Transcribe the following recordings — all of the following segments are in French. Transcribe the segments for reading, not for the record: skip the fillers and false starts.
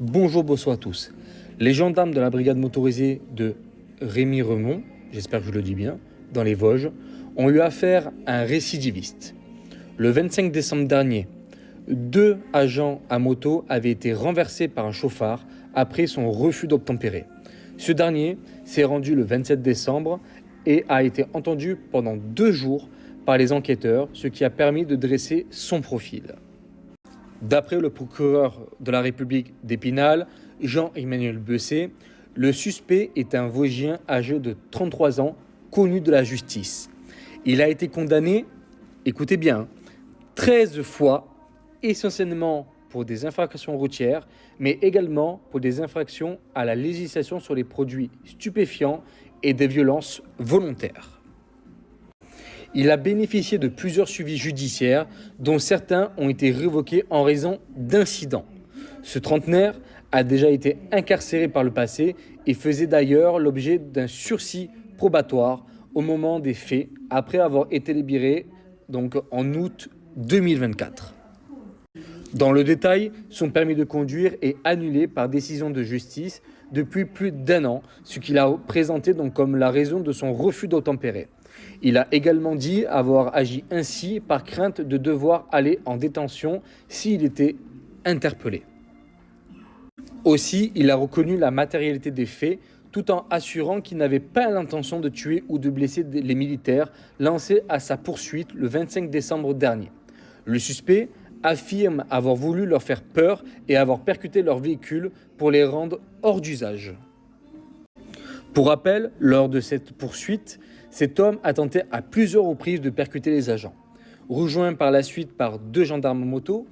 Bonjour, bonsoir à tous. Les gendarmes de la brigade motorisée de Rémy-Remont, j'espère que je le dis bien, dans les Vosges, ont eu affaire à un récidiviste. Le 25 décembre dernier, 2 agents à moto avaient été renversés par un chauffard après son refus d'obtempérer. Ce dernier s'est rendu le 27 décembre et a été entendu pendant 2 jours par les enquêteurs, ce qui a permis de dresser son profil. D'après le procureur de la République d'Épinal, Jean-Emmanuel Besset, le suspect est un Vosgien âgé de 33 ans, connu de la justice. Il a été condamné, écoutez bien, 13 fois, essentiellement pour des infractions routières, mais également pour des infractions à la législation sur les produits stupéfiants et des violences volontaires. Il a bénéficié de plusieurs suivis judiciaires, dont certains ont été révoqués en raison d'incidents. Ce trentenaire a déjà été incarcéré par le passé et faisait d'ailleurs l'objet d'un sursis probatoire au moment des faits, après avoir été libéré donc en août 2024. Dans le détail, son permis de conduire est annulé par décision de justice depuis plus d'1 an, ce qu'il a présenté donc comme la raison de son refus d'obtempérer. Il a également dit avoir agi ainsi par crainte de devoir aller en détention s'il était interpellé. Aussi, il a reconnu la matérialité des faits tout en assurant qu'il n'avait pas l'intention de tuer ou de blesser les militaires lancés à sa poursuite le 25 décembre dernier. Le suspect affirme avoir voulu leur faire peur et avoir percuté leur véhicule pour les rendre hors d'usage. Pour rappel, lors de cette poursuite, cet homme a tenté à plusieurs reprises de percuter les agents. Rejoint par la suite par 2 gendarmes moto,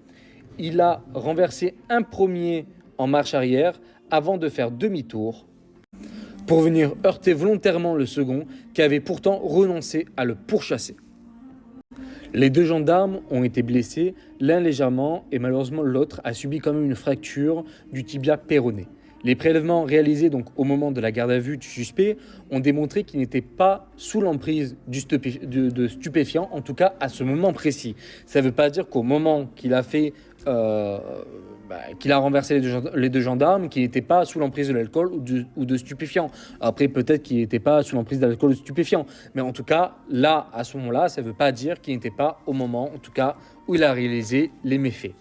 il a renversé un premier en marche arrière avant de faire demi-tour pour venir heurter volontairement le second qui avait pourtant renoncé à le pourchasser. Les 2 gendarmes ont été blessés, l'un légèrement et malheureusement l'autre a subi quand même une fracture du tibia péroné. Les prélèvements réalisés donc au moment de la garde à vue du suspect ont démontré qu'il n'était pas sous l'emprise de stupéfiants, en tout cas à ce moment précis. Ça ne veut pas dire qu'au moment qu'il a fait, qu'il a renversé les 2 gendarmes, qu'il n'était pas sous l'emprise de l'alcool ou de stupéfiants. Après, peut-être qu'il n'était pas sous l'emprise de l'alcool ou de stupéfiants. Mais en tout cas, là, à ce moment-là, ça ne veut pas dire qu'il n'était pas au moment, en tout cas, où il a réalisé les méfaits.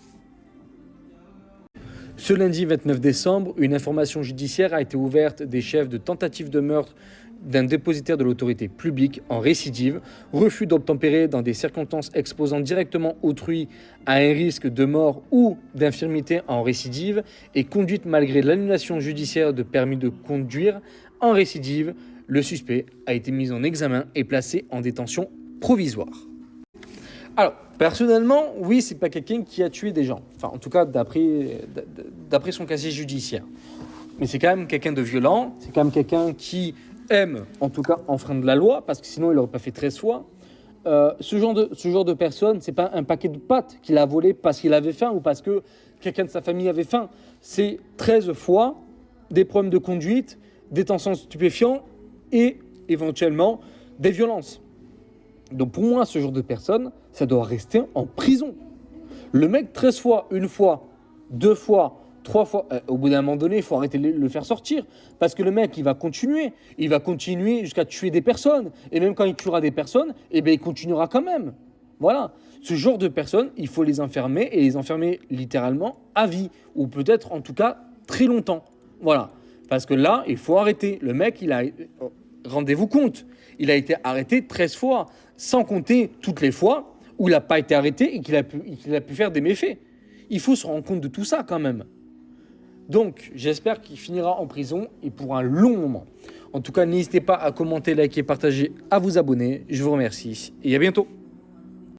Ce lundi 29 décembre, une information judiciaire a été ouverte des chefs de tentative de meurtre d'un dépositaire de l'autorité publique en récidive, refus d'obtempérer dans des circonstances exposant directement autrui à un risque de mort ou d'infirmité en récidive et conduite malgré l'annulation judiciaire de permis de conduire en récidive. Le suspect a été mis en examen et placé en détention provisoire. Alors, personnellement, oui, c'est pas quelqu'un qui a tué des gens. Enfin, en tout cas, d'après son casier judiciaire. Mais c'est quand même quelqu'un de violent. C'est quand même quelqu'un qui aime, en tout cas, enfreindre la loi, parce que sinon, il n'aurait pas fait 13 fois. Ce genre de personne, c'est pas un paquet de pâtes qu'il a volé parce qu'il avait faim ou parce que quelqu'un de sa famille avait faim. C'est 13 fois des problèmes de conduite, détention stupéfiants et éventuellement des violences. Donc pour moi, ce genre de personne, ça doit rester en prison. Le mec, 13 fois, 1 fois, 2 fois, 3 fois, au bout d'un moment donné, il faut arrêter de le faire sortir. Parce que le mec, il va continuer jusqu'à tuer des personnes. Et même quand il tuera des personnes, eh bien, il continuera quand même. Voilà. Ce genre de personnes, il faut les enfermer et les enfermer littéralement à vie. Ou peut-être, en tout cas, très longtemps. Voilà. Parce que là, il faut arrêter. Le mec, rendez-vous compte, il a été arrêté 13 fois, sans compter toutes les fois où il n'a pas été arrêté et qu'il a pu faire des méfaits. Il faut se rendre compte de tout ça quand même. Donc, j'espère qu'il finira en prison et pour un long moment. En tout cas, n'hésitez pas à commenter, liker, partager, à vous abonner. Je vous remercie et à bientôt.